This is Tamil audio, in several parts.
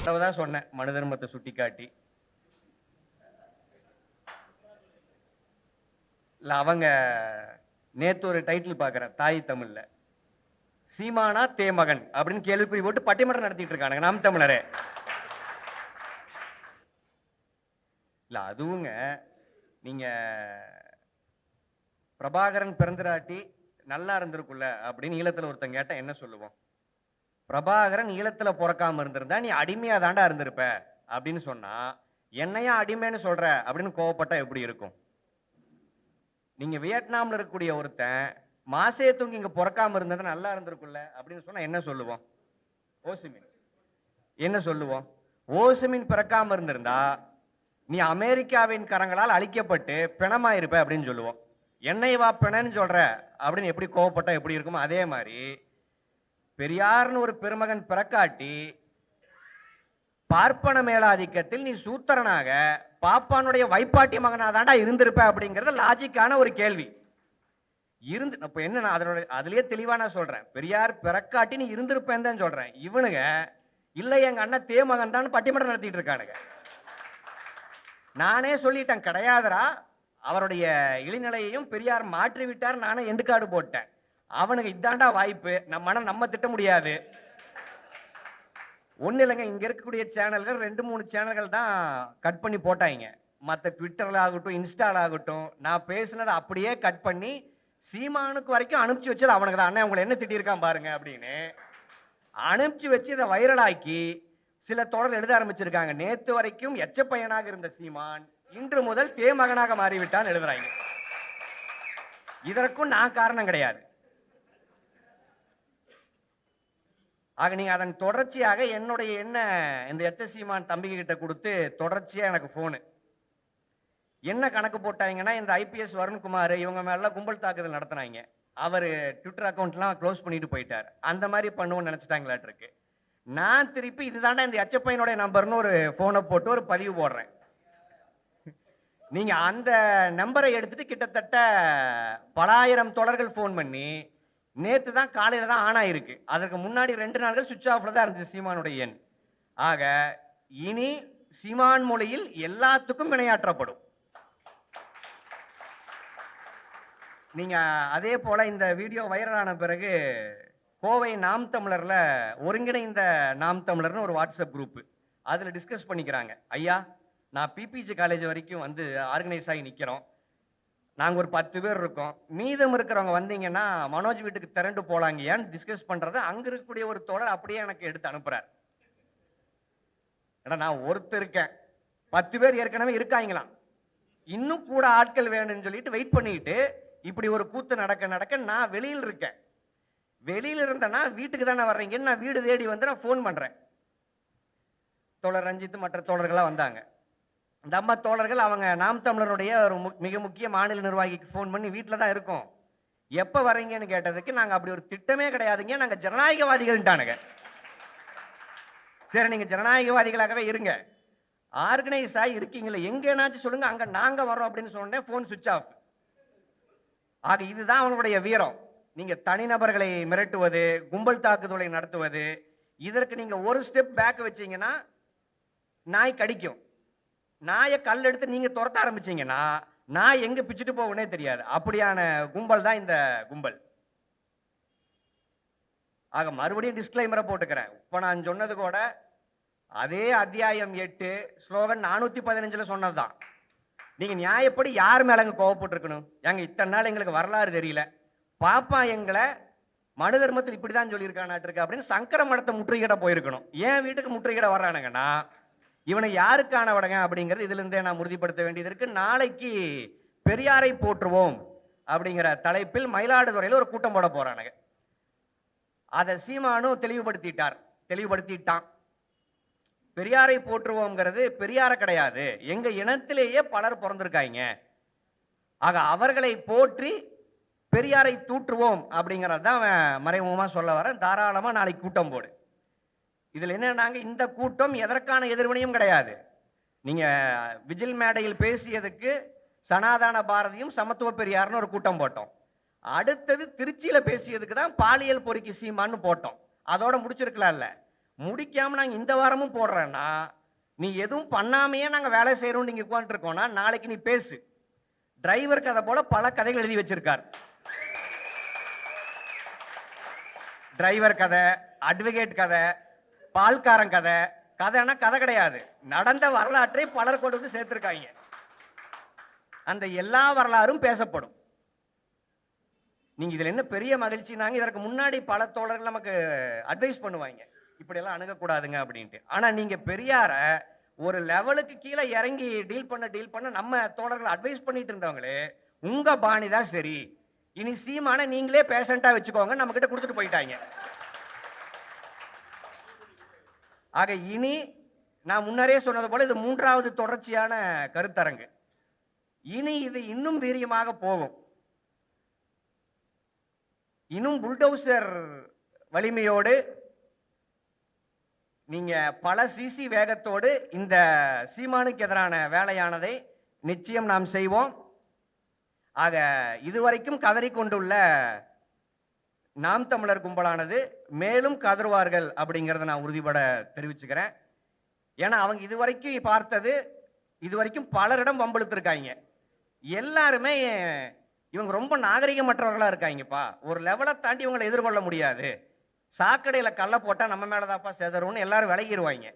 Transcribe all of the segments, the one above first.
தான் சொன்னேன் மனு தர்மத்தை சுட்டி காட்டி. இல்ல அவங்க நேத்து ஒரு டைட்டில் பாக்குறேன் தாய் தமிழ்ல, சீமானா தேமகன் அப்படின்னு கேள்விக்குறி போட்டு பட்டிமன்றம் நடத்திட்டு இருக்கானுங்க நாம் தமிழரே. இல்ல அதுவுங்க, நீங்க பிரபாகரன் பிறந்திராட்டி நல்லா இருந்திருக்குல்ல அப்படின்னு ஈழத்துல ஒருத்தன் கேட்டா என்ன சொல்லுவோம்? பிரபாகரன் ஈழத்துல பிறக்காம இருந்திருந்தா நீ அடிமையா தாண்டா இருந்திருப்ப அப்படின்னு சொன்னா, என்னையா அடிமைன்னு சொல்ற அப்படின்னு கோவப்பட்டா எப்படி இருக்கும்? நீங்க வியட்நாம்ல இருக்கக்கூடிய ஒருத்தன் மாசே தூங்கி இங்க பிறக்காம இருந்தது நல்லா இருந்திருக்குல்ல அப்படின்னு சொன்னா என்ன சொல்லுவோம்? ஓசிமின் என்ன சொல்லுவோம்? ஓசிமின் பிறக்காம இருந்திருந்தா நீ அமெரிக்காவின் கரங்களால் அழிக்கப்பட்டு பிணமாயிருப்ப அப்படின்னு சொல்லுவோம். என்னை வா பிணன்னு சொல்ற அப்படின்னு எப்படி கோவப்பட்டா எப்படி இருக்குமோ அதே மாதிரி பெரியார்னு ஒரு பெருமகன் பிறக்காட்டி பார்ப்பன மேலாதிக்கத்தில் நீ சூத்திரனாக பாப்பானுடைய வைப்பாட்டி மகனாதாண்டா இருந்திருப்ப அப்படிங்கறது லாஜிக்கான ஒரு கேள்வி. இருந்து இப்ப என்ன அதோட அதுலயே தெளிவா நான் சொல்றேன், பெரியார் பிறக்காட்டி நீ இருந்திருப்பேன்னு தான் சொல்றேன். இவனுங்க இல்ல எங்க அண்ணன் தேமகன் தான் பட்டிமன்றம் நடத்திட்டு இருக்கானுங்க. நானே சொல்லிட்டேன் கிடையாதுரா, அவருடைய இழிநிலையையும் பெரியார் மாற்றி விட்டார், நானே எண்டுக்காடு போட்டேன். அவனுக்கு இதாண்டா வாய்ப்பு, நம்ம திட்ட முடியாது. ஒண்ணு இல்லைங்க, இங்க இருக்கக்கூடிய சேனல்கள் 2-3 சேனல்கள் தான் கட் பண்ணி போட்டாங்க. மற்ற ட்விட்டர்ல ஆகட்டும் இன்ஸ்டால ஆகட்டும் நான் பேசுனதை அப்படியே கட் பண்ணி சீமானுக்கு வரைக்கும் அனுப்பிச்சு வச்சது அவனுக்கு தான். அண்ணன் உங்களை என்ன திட்டிருக்கான் பாருங்க அப்படின்னு அனுப்பிச்சு வச்சு இதை வைரலாக்கி சில தொடர் எழுத ஆரம்பிச்சிருக்காங்க. நேத்து வரைக்கும் எச்ச பையனாக இருந்த சீமான் இன்று முதல் தேமகனாக மாறிவிட்டான் எழுதுறாங்க. இதற்கும் நான் காரணம் கிடையாது. ஆக நீங்க அதன் தொடர்ச்சியாக என்னுடைய என்ன இந்த எச்ச சீமான் தம்பிக்கு கிட்ட கொடுத்து தொடர்ச்சியா எனக்கு போனு என்ன கணக்கு போட்டாங்கன்னா, இந்த ஐபிஎஸ் வருண்குமார் இவங்க மேல கும்பல் தாக்குதல் நடத்தினாங்க. அவர் ட்விட்டர் அக்கௌண்ட்லாம் க்ளோஸ் பண்ணிட்டு போயிட்டார். அந்த மாதிரி பண்ணுவோம்னு நினைச்சிட்டாங்களாட்டு இருக்கு. நான் திருப்பி இதுதாண்டா இந்த எச்சப்பையனுடைய நம்பர்னு ஒரு போனை போட்டு ஒரு பதிவு போடுறேன். நீங்க அந்த நம்பரை எடுத்துட்டு கிட்டத்தட்ட பலாயிரம் தொடர்கள் போன் பண்ணி நேத்து தான் காலையில தான் ஆன் ஆயிருக்கு. அதற்கு முன்னாடி 2 நாட்கள் சுவிட்ச் ஆஃப்ல தான் இருந்துச்சு சீமானுடைய எண். ஆக இனி சீமான் மொழியில் எல்லாத்துக்கும் வினையாற்றப்படும். நீங்க அதே போல இந்த வீடியோ வைரலான பிறகு கோவை நாம் தமிழர்ல ஒருங்கிணைந்த நாம் தமிழர்னு ஒரு வாட்ஸ்அப் குரூப், அதுல டிஸ்கஸ் பண்ணிக்கிறாங்க. ஐயா, நான் பிபிஜி காலேஜ் வரைக்கும் வந்து ஆர்கனைஸ் ஆகி நிக்கிறோம், நாங்க ஒரு 10 பேர் இருக்கோம், மீதம் இருக்கிறவங்க வந்தீங்கன்னா மனோஜ் வீட்டுக்கு திரண்டு போலாங்கயான்னு டிஸ்கஸ் பண்றத அங்க இருக்கக்கூடிய ஒரு தோழர் அப்படியே எனக்கு எடுத்து அனுப்புறார். ஏன்னா நான் ஒருத்தர் இருக்கேன், 10 பேர் ஏற்கனவே இருக்காங்களாம், இன்னும் கூட ஆட்கள் வேணும்னு சொல்லிட்டு வெயிட் பண்ணிட்டு இப்படி ஒரு கூத்து நடக்க நான் வெளியில் இருக்கேன். வெளியில் இருந்தேன்னா வீட்டுக்கு தானே வர்றீங்கன்னு நான் வீடு தேடி வந்து நான் ஃபோன் பண்றேன். தோழர் ரஞ்சித் மற்ற தோழர்கள்லாம் வந்தாங்க. நம்ம தோழர்கள் அவங்க நாம் தமிழருடைய ஒரு மிக முக்கிய மாநில நிர்வாகிக்கு ஃபோன் பண்ணி வீட்டில் தான் இருக்கோம், எப்போ வர்றீங்கன்னு கேட்டதுக்கு நாங்கள் அப்படி ஒரு திட்டமே கிடையாதுங்க, நாங்கள் ஜனநாயகவாதிகள்ட்டானுங்க. சரி, நீங்கள் ஜனநாயகவாதிகளாகவே இருங்க, ஆர்கனைஸ் ஆகி இருக்கீங்களே எங்கேனாச்சும் சொல்லுங்க, அங்கே நாங்கள் வரோம் அப்படின்னு சொன்னேன். ஃபோன் சுவிட்ச் ஆஃப். ஆக இதுதான் அவங்களுடைய வீரம். நீங்க தனிநபர்களை மிரட்டுவது, கும்பல் தாக்குதலை நடத்துவது, இதற்கு நீங்க ஒரு ஸ்டெப் பேக் வச்சீங்கன்னா நாய் கடிக்கும். நாயை கல் எடுத்து நீங்க துரத்த ஆரம்பிச்சீங்கன்னா நாய் எங்க பிச்சுட்டு போகனே தெரியாது. அப்படியான கும்பல் தான் இந்த கும்பல். ஆக மறுபடியும் டிஸ்க்ளைமரை போட்டுக்கிறேன். இப்ப நான் சொன்னது கூட அதே அத்தியாயம் 8 ஸ்லோகன் 415 சொன்னதுதான். நீங்க நியாயப்படி யார் மேல கோவப்பட்டு இருக்கணும்? ஏங்க இத்தனை நாள் எங்களுக்கு வரலாறு தெரியல, பாப்பா எங்களை மனு தர்மத்தில் இப்படிதான் சொல்லியிருக்கானாட்டிருக்கு அப்படின்னு சங்கர மடத்தை முற்றுகையிட போயிருக்கணும். ஏன் வீட்டுக்கு முற்றுகையிட வர்றானுங்கன்னா இவனை யாருக்கான வடங்க அப்படிங்கிறது இதுல இருந்தே நான் உறுதிப்படுத்த வேண்டியது இருக்கு. நாளைக்கு பெரியாரை போற்றுவோம் அப்படிங்கிற தலைப்பில் மயிலாடுதுறையில் ஒரு கூட்டம் போட போறானுங்க. அதை சீமானும் தெளிவுபடுத்திட்டான். பெரியாரை போற்றுவோம்ங்கிறது பெரியார கிடையாது, எங்க இனத்திலேயே பலர் பிறந்திருக்காங்க. ஆக அவர்களை போற்றி பெரியாரை தூற்றுவோம் அப்படிங்கிறது தான் மறைமுகமா சொல்ல வரேன். தாராளமா நாளைக்கு கூட்டம் போடு. இதுல என்னன்னாங்க, இந்த கூட்டம் எதற்கான எதிர்வினையும் கிடையாது. நீங்க விஜில் மேடையில் பேசியதுக்கு சனாதன பாரதியும் சமத்துவ பெரியார்னு ஒரு கூட்டம் போட்டோம். அடுத்தது திருச்சியில பேசியதுக்கு தான் பாலியல் பொறுக்கி சீமான்னு போட்டோம். அதோட முடிச்சிருக்கலாம்ல. முடிக்காம நாங்க இந்த வாரமும் போடுறேன்னா நீ எதுவும் பண்ணாமையே நாங்க வேலை செய்யறோம் நீங்க உட்காந்துருக்கோம்னா நாளைக்கு நீ பேசு. டிரைவர் கதை போல பல கதைகள் எழுதி வச்சிருக்கார். டிரைவர் கதை, அட்வொகேட் கதை, பால்காரன் கதை. கதைன்னா கதை கிடையாது, நடந்த வரலாற்றை பலர் கொண்டு வந்து சேர்த்திருக்காங்க. அந்த எல்லா வரலாறும் பேசப்படும். நீங்க இதுல என்ன பெரிய மகிழ்ச்சினாங்க, இதற்கு முன்னாடி பல தோழர்கள் நமக்கு அட்வைஸ் பண்ணுவாங்க, இப்படியெல்லாம் அணுகக்கூடாதுங்க அப்படின்ட்டு. ஆனா நீங்க பெரியார ஒரு லெவலுக்கு கீழே இறங்கி டீல் பண்ண நம்ம தோழர்கள் அட்வைஸ் பண்ணிட்டு இருந்தவங்களே உங்க பாணி தான் சரி, இனி சீமான நீங்களே பேஷண்டா வச்சுக்கோங்க நம்ம கிட்ட கொடுத்துட்டு போயிட்டாங்க. ஆக இனி நான் முன்னரே சொன்னது போல இது 3வது தொடர்ச்சியான கருத்தரங்கு. இனி இது இன்னும் வீரியமாக போகும். இன்னும் புல்டோசர் வலிமையோடு நீங்க பல சிசி வேகத்தோடு இந்த சீமானுக்கு எதிரான வேலையானதை நிச்சயம் நாம் செய்வோம். ஆக இதுவரைக்கும் கதறிக்கொண்டுள்ள நாம் தமிழர் கும்பலானது மேலும் கதறுவார்கள் அப்படிங்கிறத நான் உறுதிபட தெரிவிச்சுக்கிறேன். ஏன்னா அவங்க இதுவரைக்கும் பார்த்தது, இதுவரைக்கும் பலரிடம் வம்பிழுத்திருக்காங்க. எல்லாருமே இவங்க ரொம்ப நாகரிகமற்றவர்களா இருக்காங்கப்பா, ஒரு லெவலை தாண்டி இவங்களை எதிர்கொள்ள முடியாது, சாக்கடையில கல்ல போட்டா நம்ம மேலதாப்பா செதறும்னு எல்லாரும் விலகிடுவாங்க.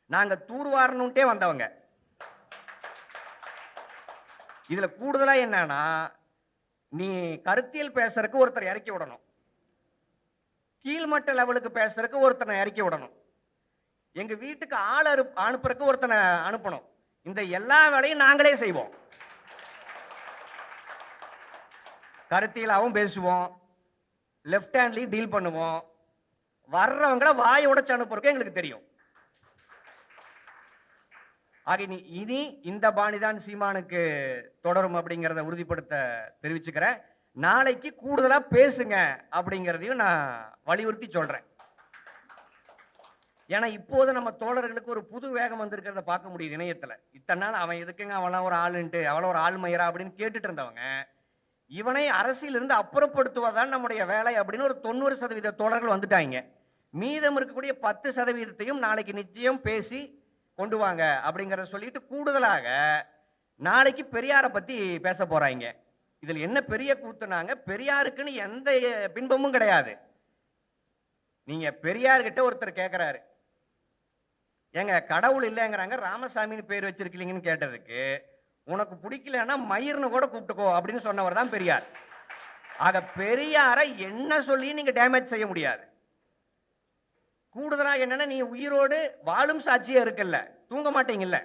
நாங்க தூர்வாரணுன்ட்டே வந்தவங்க. இதுல கூடுதலா என்னன்னா, நீ கருத்தியல் பேசுறதுக்கு ஒருத்தர் இறக்கி விடணும், கீழ்மட்ட லெவலுக்கு பேசுறதுக்கு ஒருத்தனை இறக்கி விடணும், எங்க வீட்டுக்கு ஆள் அனுப்புறதுக்கு ஒருத்தனை அனுப்பணும். இந்த எல்லா வேலையும் நாங்களே செய்வோம். கருத்தியலாவும் பேசுவோம், லெஃப்ட் ஹேண்ட்லயும் டீல் பண்ணுவோம், வர்றவங்களை வாயை உடைச்சு அனுப்புறதுக்கு எங்களுக்கு தெரியும். ஆக இனி இந்த பாணிதான் சீமானுக்கு தொடரும் அப்படிங்கிறத உறுதிப்படுத்த தெரிவிச்சுக்கிறேன். நாளைக்கு கூடுதலா பேசுங்க அப்படிங்கிறதையும் நான் வலியுறுத்தி சொல்றேன். ஏன்னா இப்போது நம்ம தோழர்களுக்கு ஒரு புது வேகம் வந்திருக்கிறத பார்க்க முடியுது இணையத்துல. இத்தனை நாள் அவன் எதுக்குங்க அவெல்லாம் ஒரு ஆளுன்ட்டு, அவள ஒரு ஆள்மையரா அப்படின்னு கேட்டுட்டு இருந்தவங்க இவனை அரசியலிருந்து அப்புறப்படுத்துவதான் நம்முடைய வேலை அப்படின்னு ஒரு 90% தோழர்கள் வந்துட்டாங்க. மீதம் இருக்கக்கூடிய 10%ஐயும் நாளைக்கு நிச்சயம் பேசி கொண்டு வாங்க அப்படிங்கிறத சொல்லிட்டு கூடுதலாக நாளைக்கு பெரியாரை பத்தி பேச போறாங்க. இதுல என்ன பெரிய கூத்துனாங்க, பெரியாருக்குன்னு எந்த பின்பமும் கிடையாது. நீங்க பெரியார்கிட்ட ஒருத்தர் கேட்கிறாரு, ஏங்க கடவுள் இல்லைங்கிறாங்க, ராமசாமின்னு பேர் வச்சிருக்கீங்கன்னு கேட்டதுக்கு உனக்கு பிடிக்கலன்னா மயிர்னு கூட கூப்பிட்டுக்கோ அப்படின்னு சொன்னவர் தான் பெரியார். ஆக பெரியாரை என்ன சொல்லி நீங்க டேமேஜ் செய்ய முடியாது. கூடுதலாக என்னன்னா, நீ உயிரோடு வாழும் சாட்சியா இருக்குல்ல, தூங்க மாட்டீங்கல்ல.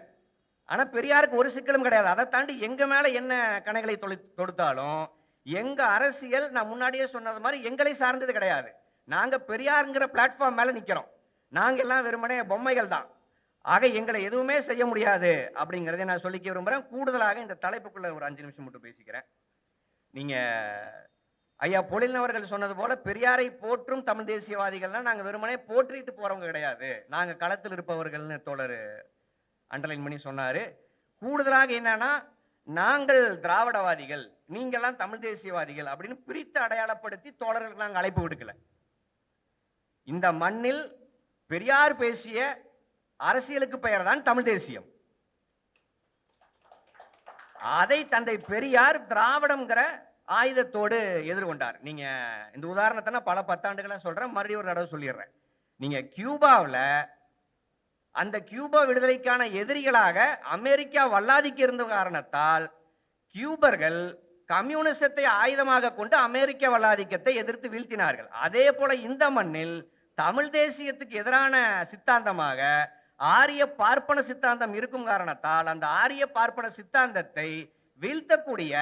ஆனா பெரியாருக்கு ஒரு சிக்கலும் கிடையாது. அதை தாண்டி எங்க மேல என்ன கணைகளை தொடுத்தாலும் எங்க அரசியல் நான் முன்னாடியே சொன்னது மாதிரி எங்களை சார்ந்தது கிடையாது. நாங்க பெரியாருங்கிற பிளாட்ஃபார்ம் மேல நிக்கிறோம். நாங்க எல்லாம் வெறுமனே பொம்மைகள் தான். ஆக எங்களை எதுவுமே செய்ய முடியாது அப்படிங்கிறதை நான் சொல்லிக்க விரும்புகிறேன். கூடுதலாக இந்த தலைப்புக்குள்ள ஒரு 5 நிமிஷம் மட்டும் பேசிக்கிறேன். நீங்க ஐயா பொழிலன் அவர்கள் சொன்னது போல பெரியாரை போற்றும் தமிழ் தேசியவாதிகள்லாம் நாங்கள் வெறுமனே போற்றிட்டு போறவங்க கிடையாது, நாங்கள் களத்தில் இருப்பவர்கள்னு தோழர் அண்டர்லைன் பண்ணி சொன்னாரு. கூடுதலாக என்னன்னா, நாங்கள் திராவிடவாதிகள், நீங்கள்லாம் தமிழ் தேசியவாதிகள் அப்படின்னு பிரித்து அடையாளப்படுத்தி தோழர்களுக்கு நாங்கள் அழைப்பு விடுக்கல. இந்த மண்ணில் பெரியார் பேசிய அரசியலுக்கு பெயர் தான் தமிழ் தேசியம். அதை தந்தை பெரியார் திராவிடம்ங்கிற ஆயுதத்தோடு எதிர்கொண்டார். நீங்க இந்த உதாரணத்தை பல 10 ஆண்டுகளா சொல்றேன், மறுபடியும் ஒரு தடவை சொல்லிடுறேன். நீங்க கியூபாவில் அந்த கியூபா விடுதலைக்கான எதிரிகளாக அமெரிக்கா வல்லாதிக்க இருந்த காரணத்தால் கியூபர்கள் கம்யூனிசத்தை ஆயுதமாக கொண்டு அமெரிக்க வல்லாதிக்கத்தை எதிர்த்து வீழ்த்தினார்கள். அதே போல இந்த மண்ணில் தமிழ் தேசியத்துக்கு எதிரான சித்தாந்தமாக ஆரிய பார்ப்பன சித்தாந்தம் இருக்கும் காரணத்தால் அந்த ஆரிய பார்ப்பன சித்தாந்தத்தை வீழ்த்தக்கூடிய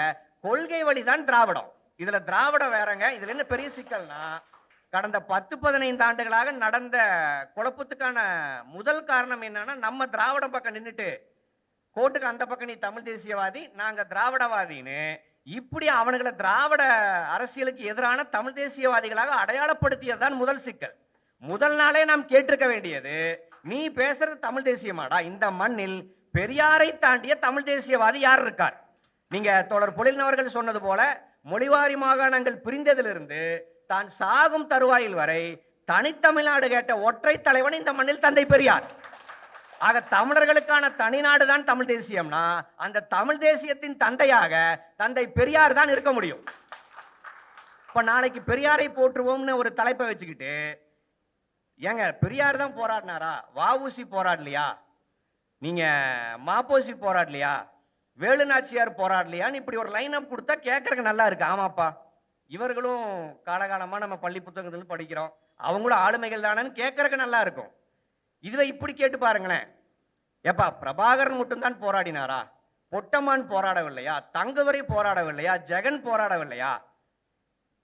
கொள்கை வழிதான் திராவிடம். இதுல திராவிடம் வேறங்க. இதுல என்ன பெரிய சிக்கல்னா, கடந்த 10-15 ஆண்டுகளாக நடந்த குழப்பத்துக்கான முதல் காரணம் என்னன்னா, நம்ம திராவிடம் பக்கம் நின்றுட்டு கோர்ட்டுக்கு அந்த பக்கம் நீ தமிழ் தேசியவாதி நாங்க திராவிடவாதின்னு இப்படி அவனுங்களை திராவிட அரசியலுக்கு எதிரான தமிழ் தேசியவாதிகளாக அடையாளப்படுத்தியதுதான் முதல் சிக்கல். முதல் நாளே நாம் கேட்டிருக்க வேண்டியது, நீ பேசுறது தமிழ் தேசியமாடா, இந்த மண்ணில் பெரியாரை தாண்டிய தமிழ் தேசியவாதி யார் இருக்கார்? நீங்க தோழர் பொழிலன் அவர்கள் சொன்னது போல மொழிவாரி மாகாணங்கள் பிரிந்ததிலிருந்து தான் சாகும் தருவாயில் வரை தனித்தமிழ்நாடு கேட்ட ஒற்றை தலைவன் இந்த மண்ணில் தந்தை பெரியார். ஆக தமிழர்களுக்கான தனிநாடு தான் தமிழ் தேசியம்னா அந்த தமிழ் தேசியத்தின் தந்தையாக தந்தை பெரியார் தான் இருக்க முடியும். இப்ப நாளைக்கு பெரியாரை போற்றுவோம்னு ஒரு தலைப்பை வச்சுக்கிட்டு, ஏங்க பெரியார் தான் போராடினாரா, வஉசி போராடலையா, நீங்க மாப்போசி போராடலையா, வேலுநாச்சியார் போராடலையான்னு இப்படி ஒரு லைன் அப் கொடுத்தா கேட்கறதுக்கு நல்லா இருக்கு. ஆமாப்பா, இவர்களும் காலகாலமா நம்ம பள்ளி புத்தகத்தில் படிக்கிறோம், அவங்களும் ஆளுமைகள் தானேன்னு கேட்கறதுக்கு நல்லா இருக்கும். இதுவே இப்படி கேட்டு பாருங்களேன், ஏப்பா பிரபாகரன் மட்டும்தான் போராடினாரா, பொட்டமான் போராடவில்லையா, தங்கவரை போராடவில்லையா, ஜெகன் போராடவில்லையா,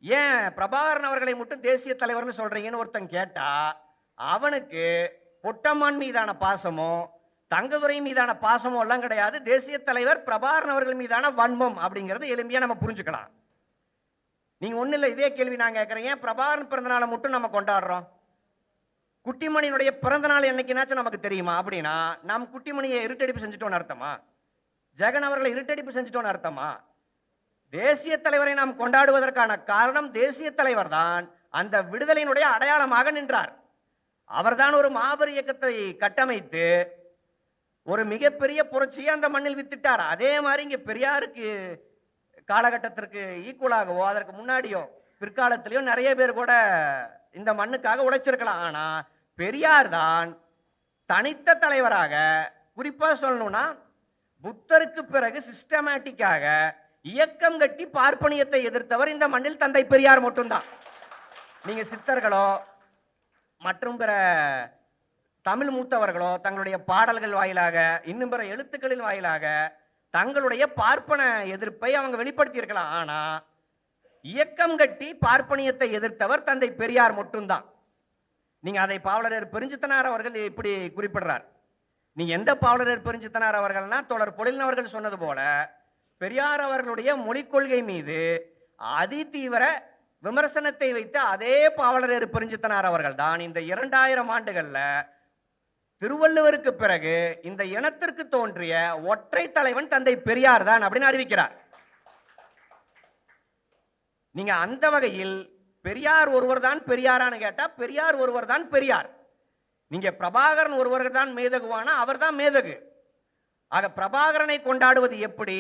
ஏன் பிரபாகரன் அவர்களை மட்டும் தேசிய தலைவர்னு சொல்றீங்கன்னு ஒருத்தன் கேட்டா அவனுக்கு பொட்டமான் மீதான பாசமோ தங்கவரை மீதான பாசமோ எல்லாம் கிடையாது, தேசிய தலைவர் பிரபாகரன் அவர்கள் மீதான வன்மம் அப்படிங்கிறது எளிமையா நம்ம புரிஞ்சுக்கலாம். நீங்க ஒண்ணு இல்லை, இதே கேள்வி நான் கேட்கறேன், ஏன் பிரபாகரன் பிறந்த நாளை மட்டும் நம்ம கொண்டாடுறோம், குட்டிமணியினுடைய பிறந்த நாள் என்னைக்குனாச்சும் நமக்கு தெரியுமா அப்படின்னா நாம் குட்டிமணியை இருட்டடிப்பு செஞ்சுட்டோன்னு அர்த்தமா, ஜெகன் அவர்களை இருட்டடிப்பு செஞ்சுட்டோன்னு அர்த்தமா? தேசிய தலைவரை நாம் கொண்டாடுவதற்கான காரணம் தேசிய தலைவர் தான் அந்த விடுதலையினுடைய அடையாளமாக நின்றார். அவர்தான் ஒரு மாபெரும் இயக்கத்தை கட்டமைத்து ஒரு மிகப்பெரிய புரட்சியை அந்த மண்ணில் வித்திட்டார். அதே மாதிரி இங்க பெரியாருக்கு காலகட்டத்திற்கு ஈக்குவலாகவோ அதற்கு முன்னாடியோ பிற்காலத்திலேயோ நிறைய பேர் கூட இந்த மண்ணுக்காக உழைச்சிருக்கலாம். ஆனா பெரியார் தான் தனித்த தலைவராக, குறிப்பா சொல்லணும்னா புத்தருக்கு பிறகு சிஸ்டமேட்டிக்காக இயக்கம் கட்டி பார்ப்பனியத்தை எதிர்த்தவர் இந்த மண்ணில் தந்தை பெரியார் மட்டும்தான். நீங்க சித்தர்களோ மற்றும் பிற தமிழ் மூத்தவர்களோ தங்களுடைய பாடல்கள் வாயிலாக இன்னும் பிற எழுத்துக்களின் வாயிலாக தங்களுடைய பார்ப்பன எதிர்ப்பை அவங்க வெளிப்படுத்தி இருக்கலாம். ஆனா இயக்கம் கட்டி பார்ப்பனியத்தை எதிர்த்தவர் தந்தை பெரியார் மட்டும்தான். நீங்க அதை பாவலரர் பெருஞ்சித்தனார் அவர்கள் இப்படி குறிப்பிடுறார். நீங்க எந்த பாவலரர் பெருஞ்சித்தனார் அவர்கள்னா தோழர் பொழிலன் அவர்கள் சொன்னது போல பெரியார் அவர்களுடைய மொழிக் கொள்கை மீது அதிதீவிர விமர்சனத்தை வைத்த அதே பாவலரர் பெருஞ்சித்தனார் அவர்கள் தான் இந்த 2000 ஆண்டுகள்ல திருவள்ளுவருக்கு பிறகு இந்த இனத்திற்கு தோன்றிய ஒற்றை தலைவன் தந்தை பெரியார் தான் அப்படின்னு அறிவிக்கிறார். நீங்க அந்த வகையில் பெரியார் ஒருவர் தான் பெரியாரான்னு கேட்டா பெரியார் ஒருவர் தான் பெரியார். நீங்க பிரபாகரன் ஒருவர் தான் மேதகுவானா அவர் தான் மேதகு. ஆக பிரபாகரனை கொண்டாடுவது எப்படி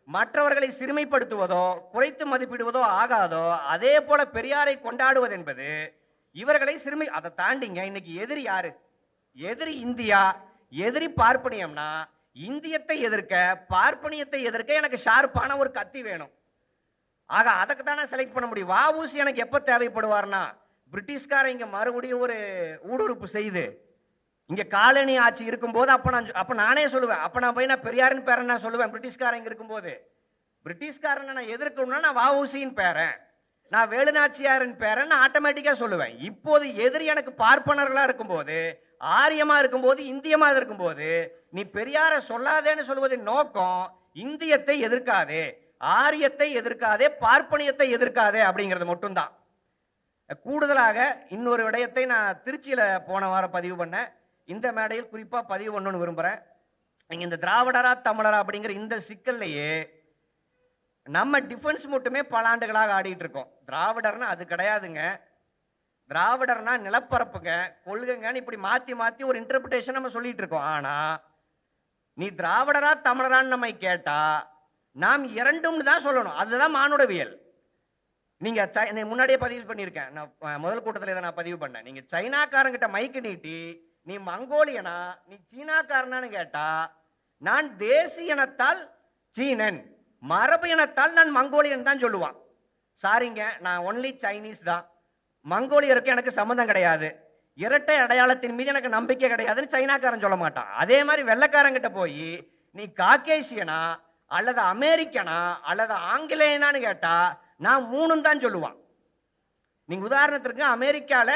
மற்றவர்களை சிறுமைப்படுத்துவதோ குறைத்து மதிப்பிடுவதோ ஆகாதோ, அதே போல பெரியாரை கொண்டாடுவது என்பது இவர்களை சிறுமை. அதை தாண்டிங்க இன்னைக்கு எதிரி யாரு, எதிரி இந்தியா, எதிரி பார்ப்பனியம்னா இந்தியத்தை எதிர்க்க பார்ப்பனியத்தை எதிர்க்க எனக்கு ஷார்ப்பான ஒரு கத்தி வேணும். ஆக அதுக்கு தானே செலக்ட் பண்ண முடியும். வஉசி எனக்கு எப்ப தேவைப்படுவார்னா பிரிட்டிஷ்காரன் இங்க மறுபடியும் ஒரு ஊடுருப்பு செய்து இங்க காலனி ஆட்சி இருக்கும்போது அப்ப நானே சொல்லுவேன், அப்ப நான் போய் நான் பெரியாரின் பேரன் நான் சொல்லுவேன். பிரிட்டிஷ்காரன் இங்க இருக்கும்போது பிரிட்டிஷ்காரனை நான் எதிர்க்கணும்னா நான் வஉசியின் பேரன், நான் வேலுநாச்சியாரின் பேரன் நான் ஆட்டோமேட்டிக்கா சொல்லுவேன். இப்போது எதிரி எனக்கு பார்ப்பனர்களா இருக்கும்போது, ஆரியமா இருக்கும்போது, இந்தியமா இருக்கும்போது நீ பெரியார சொல்லாதேன்னு சொல்வதின் நோக்கம் இந்தியத்தை எதிர்க்காதே, ஆரியத்தை எதிர்க்காதே, பார்ப்பனியத்தை எதிர்க்காதே அப்படிங்கிறது மட்டும்தான். கூடுதலாக இன்னொரு விடயத்தை நான் திருச்சியில போன வாரம் பதிவு பண்ணேன், இந்த மேடையில் குறிப்பா பதிவு பண்ணணும்னு விரும்புறேன். இந்த திராவிடரா தமிழரா அப்படிங்கிற இந்த சிக்கல்லையே நம்ம டிஃபென்ஸ் மட்டுமே பல ஆண்டுகளாக ஆடிட்டு இருக்கோம். திராவிடர்னா அது கிடையாதுங்க, திராவிடர்னா நிலப்பரப்புங்க, கொள்கைங்கன்னு இப்படி மாத்தி மாத்தி ஒரு இன்டர்பிரேஷன் நம்ம சொல்லிட்டு இருக்கோம். ஆனா நீ திராவிடரா தமிழரான்னு நம்ம கேட்டா நாம் இரண்டும்னு தான் சொல்லணும். அதுதான் மானுடவியல். நீங்க முன்னாடியே பதிவு பண்ணியிருக்கேன், நான் முதல் கூட்டத்தில் இதை நான் பதிவு பண்ணேன். நீங்க சைனாக்காரங்கிட்ட மைக்கு நீட்டி நீ மங்கோலியனா நீ சீனாக்காரனான்னு கேட்டா நான் தேசிய இனத்தால் சீனன், மரபு இனத்தால் நான் மங்கோலியன் தான் சொல்லுவான். சாரிங்க, நான் ஒன்லி சைனீஸ் தான், மங்கோலியருக்கு எனக்கு சம்மந்தம் கிடையாது, இரட்டை அடையாளத்தின் மீது எனக்கு நம்பிக்கை கிடையாதுன்னு சைனாக்காரன் சொல்ல மாட்டான். அதே மாதிரி வெள்ளைக்காரங்கிட்ட போய் நீ காக்கேசியனா அல்லது அமெரிக்கனா அல்லது ஆங்கிலேயனான்னு கேட்டா நான் மூணும் தான் சொல்லுவான். நீங்க உதாரணத்திற்கு அமெரிக்கால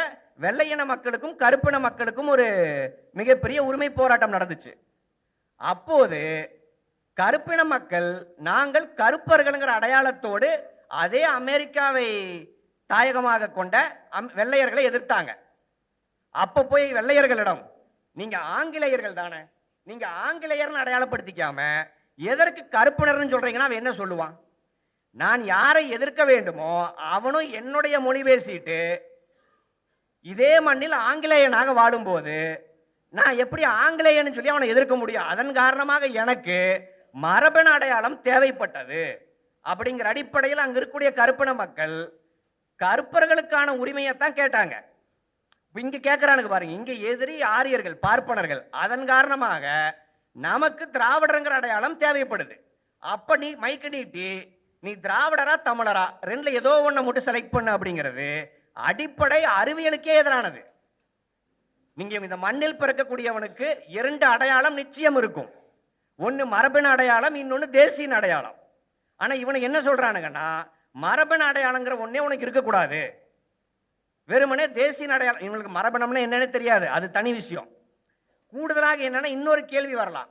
வெள்ளையின மக்களுக்கும் கருப்பின மக்களுக்கும் ஒரு மிகப்பெரிய உரிமை போராட்டம் நடந்துச்சு. அப்போது கருப்பின மக்கள் நாங்கள் கருப்பர்கள்ங்கிற அடையாளத்தோடு அதே அமெரிக்காவை தாயகமாக கொண்ட வெள்ளையர்களை எதிர்த்தாங்க. அப்ப போய் வெள்ளையர்களிடம் நீங்க ஆங்கிலேயர்கள் தானே, நீங்க ஆங்கிலேயர்னு அடையாளப்படுத்திக்காம எதற்கு கருப்பினர்னு சொல்றீங்கன்னா அவன் என்ன சொல்லுவான்? நான் யாரை எதிர்க்க வேண்டுமோ அவனும் என்னுடைய மொழி பேசிட்டு இதே மண்ணில் ஆங்கிலேயனாக வாழும்போது நான் எப்படி ஆங்கிலேயன்னு சொல்லி அவனை எதிர்க்க முடியும்? அதன் காரணமாக எனக்கு மரபணு அடையாளம் தேவைப்பட்டது. அப்படிங்கிற அடிப்படையில் அங்க இருக்கக்கூடிய கருப்பின மக்கள் கருப்பர்களுக்கான உரிமையைத்தான் கேட்டாங்க. இங்க கேட்கிறானுங்க பாருங்க, இங்க எதிரி ஆரியர்கள், பார்ப்பனர்கள். அதன் காரணமாக நமக்கு திராவிடங்கிற அடையாளம் தேவைப்படுது. அப்ப நீ மைக்கு நீட்டி நீ திராவிடரா தமிழரா ரெண்டுல ஏதோ ஒண்ணு மட்டும் செலக்ட் பண்ணு அப்படிங்கிறது அடிப்படை அறிவியலுக்கே எதிரானது. நீங்க இந்த மண்ணில் பிறக்கக்கூடியவனுக்கு இரண்டு அடையாளம் நிச்சயம் இருக்கும். ஒன்னு மரபின அடையாளம், இன்னொன்னு தேசிய அடையாளம். ஆனா இவனுக்கு என்ன சொல்றானுங்கன்னா, மரபின அடையாளங்கிற ஒன்னே உனக்கு இருக்கக்கூடாது, வெறுமனே தேசிய அடையாளம். இவங்களுக்கு மரபணம்னா என்னன்னு தெரியாது, அது தனி விஷயம். கூடுதலாக என்னன்னா இன்னொரு கேள்வி வரலாம்,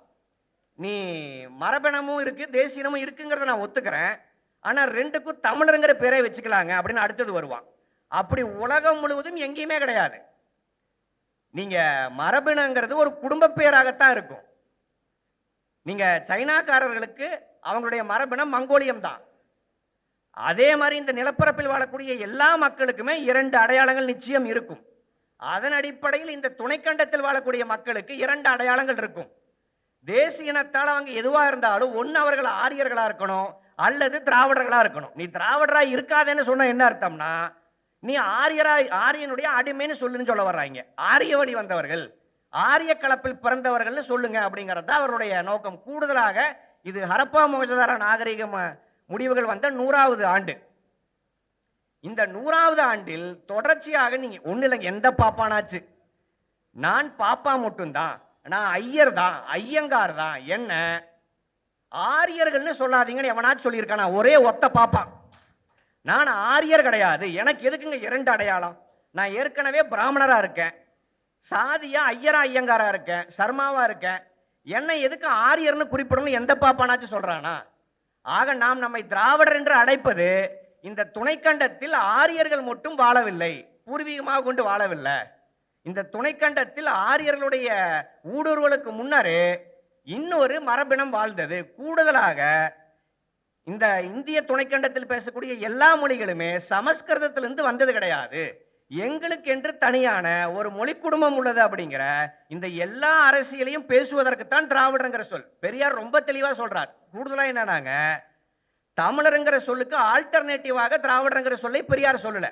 நீ மரபணமும் இருக்கு தேசியமும் இருக்குங்கிறத நான் ஒத்துக்கிறேன், ஆனா ரெண்டுக்கும் தமிழருங்கிற பேரை வச்சுக்கலாங்க அப்படின்னு அடுத்தது வருவான். அப்படி உலகம் முழுவதும் எங்கேயுமே கிடையாது. நீங்க மரபினங்கிறது ஒரு குடும்ப பேராகத்தான் இருக்கும். நீங்க சைனாக்காரர்களுக்கு அவங்களுடைய மரபினம் மங்கோலியம் தான். அதே மாதிரி இந்த நிலப்பரப்பில் வாழக்கூடிய எல்லா மக்களுக்குமே இரண்டு அடையாளங்கள் நிச்சயம் இருக்கும். அதன் அடிப்படையில் இந்த துணைக்கண்டத்தில் வாழக்கூடிய மக்களுக்கு இரண்டு அடையாளங்கள் இருக்கும். தேசிய இனத்தால் அவங்க எதுவா இருந்தாலும் ஒன்னு அவர்கள் ஆரியர்களா இருக்கணும் அல்லது திராவிடர்களா இருக்கணும். நீ திராவிடரா இருக்காதேன்னு சொன்ன என்ன அர்த்தம்னா, நீ ஆரியனுடைய அடிமைன்னு சொல்லுன்னு சொல்ல வர்றாங்க. ஆரிய வழி வந்தவர்கள், ஆரிய கலப்பில் பிறந்தவர்கள் சொல்லுங்க அப்படிங்கிறது அவருடைய நோக்கம். கூடுதலாக இது ஹரப்பா மொஹஞ்சதாரோ நாகரிக முடிவுகள் வந்த 100வது ஆண்டு. இந்த 100வது ஆண்டில் தொடர்ச்சியாக நீங்க ஒண்ணு இல்லைங்க, எந்த பாப்பானாச்சு நான் பாப்பா மட்டும்தான், நான் ஐயர் தான், ஐயங்கார் தான், என்ன ஆரியர்கள்னு சொல்லாதீங்கன்னு எவனாச்சும் சொல்லியிருக்கானா? ஒரே ஒத்த பாப்பா. நான் ஆரியர் கிடையாது, எனக்கு எதுக்குங்க இரண்டு அடையாளம்? நான் ஏற்கனவே பிராமணரா இருக்கேன், சாதியா ஐயரா ஐயங்காரா இருக்கேன், சர்மாவா இருக்கேன், என்ன எதுக்கு ஆரியர்னு குறிப்பிடணும் எந்த பாப்பானாச்சும் சொல்றானா? ஆக நாம் நம்மை திராவிடர் என்று அழைப்பது இந்த துணைக்கண்டத்தில் ஆரியர்கள் மட்டும் வாழவில்லை, பூர்வீகமாக கொண்டு வாழவில்லை. இந்த துணைக்கண்டத்தில் ஆரியர்களுடைய ஊடுருவலுக்கு முன்னரே இன்னொரு மரபினம் வாழ்ந்தது. கூடுதலாக இந்த இந்திய துணைக்கண்டத்தில் பேசக்கூடிய எல்லா மொழிகளுமே சமஸ்கிருதத்திலிருந்து வந்தது கிடையாது. எங்களுக்கு என்று தனியான ஒரு மொழி குடும்பம் உள்ளது. அப்படிங்கிற இந்த எல்லா அரசியலையும் பேசுவதற்குத்தான் திராவிடங்கிற சொல். பெரியார் ரொம்ப தெளிவா சொல்றார். கூடுதலா என்னன்னாங்க, தமிழருங்கிற சொல்லுக்கு ஆல்டர்னேட்டிவாக திராவிடங்கிற சொல்லை பெரியார் சொல்லல.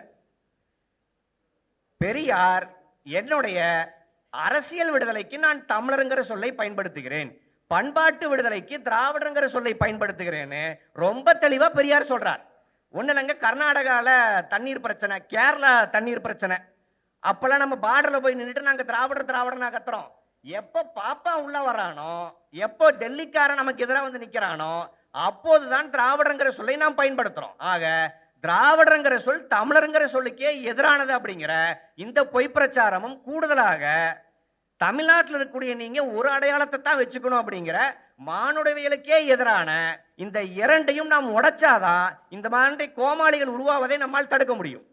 பெரியார் என்னுடைய அரசியல் விடுதலைக்கு நான் தமிழருங்கிற சொல்லை பயன்படுத்துகிறேன், பண்பாட்டு விடுதலைக்கு திராவிடங்கிற சொல்லை பயன்படுத்துகிறேன்னு ரொம்ப தெளிவா பெரியார் சொல்றார். ஒன்றும் இல்லைங்க, கர்நாடகாவில் தண்ணீர் பிரச்சனை, கேரளா தண்ணீர் பிரச்சனை, அப்போல்லாம் நம்ம பார்டரில் போய் நின்றுட்டு நாங்கள் திராவிடர் கத்துறோம். எப்போ பாப்பா உள்ள வரானோ, எப்போ டெல்லிக்காரன் நமக்கு எதிராக வந்து நிற்கிறானோ, அப்போதுதான் திராவிடங்கிற சொல்லை நாம் பயன்படுத்துகிறோம். ஆக திராவிடங்கிற சொல் தமிழருங்கிற சொல்லுக்கே எதிரானது. அப்படிங்கிற இந்த பொய் பிரச்சாரமும் கூடுதலாக தமிழ்நாட்டில் இருக்கக்கூடிய நீங்க ஒரு அடையாளத்தை தான் வச்சுக்கணும் அப்படிங்கிற மானுடவியலுக்கே எதிரான இந்த இரண்டையும் நாம் உடைச்சாதான் இந்த மாதிரி கோமாளிகள் உருவாவதை நம்மால் தடுக்க முடியும்.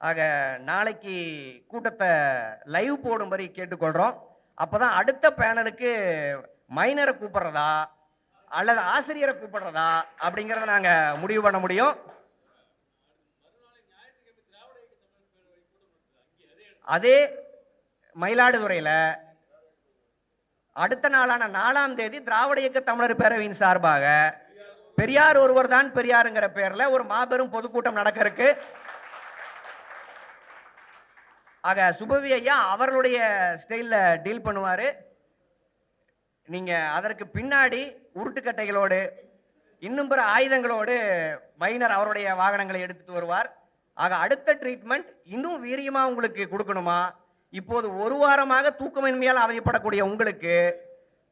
ஆக நாளைக்கு கூட்டத்தை லைவ் போடும்படி கேட்டுக்கொள்றோம். அப்பதான் அடுத்த பேனலுக்கு மைனரை கூப்பிடுறதா அல்லது ஆசிரியரை கூப்பிடுறதா அப்படிங்கிறத நாங்க முடிவு பண்ண முடியும். அதே மயிலாடுதுறையில் அடுத்த நாளான 4ஆம் தேதி திராவிட இயக்க தமிழர் பேரவையின் சார்பாக பெரியார் ஒருவர் தான் பெரியாருங்கிற பேர்ல ஒரு மாபெரும் பொதுக்கூட்டம் நடக்க இருக்கு. ஆக சுபவி ஐயா அவர்களுடைய ஸ்டைல்ல டீல் பண்ணுவாரு. நீங்க அதற்கு பின்னாடி உருட்டுக்கட்டைகளோடு இன்னும் பிற ஆயுதங்களோடு மைனர் அவருடைய வாகனங்களை எடுத்துட்டு வருவார். ஆக அடுத்த ட்ரீட்மெண்ட் இன்னும் வீரியமா உங்களுக்கு கொடுக்கணுமா, இப்போது ஒரு வாரமாக தூக்கமின்மையால் அவதிப்படக்கூடிய உங்களுக்கு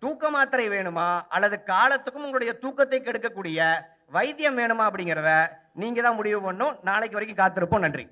தூக்க மாத்திரை வேணுமா அல்லது காலத்துக்கும் உங்களுடைய தூக்கத்தை கெடுக்கக்கூடிய வைத்தியம் வேணுமா அப்படிங்கிறத நீங்க தான் முடிவு பண்ணும். நாளைக்கு வரைக்கும் காத்திருப்போம். நன்றி.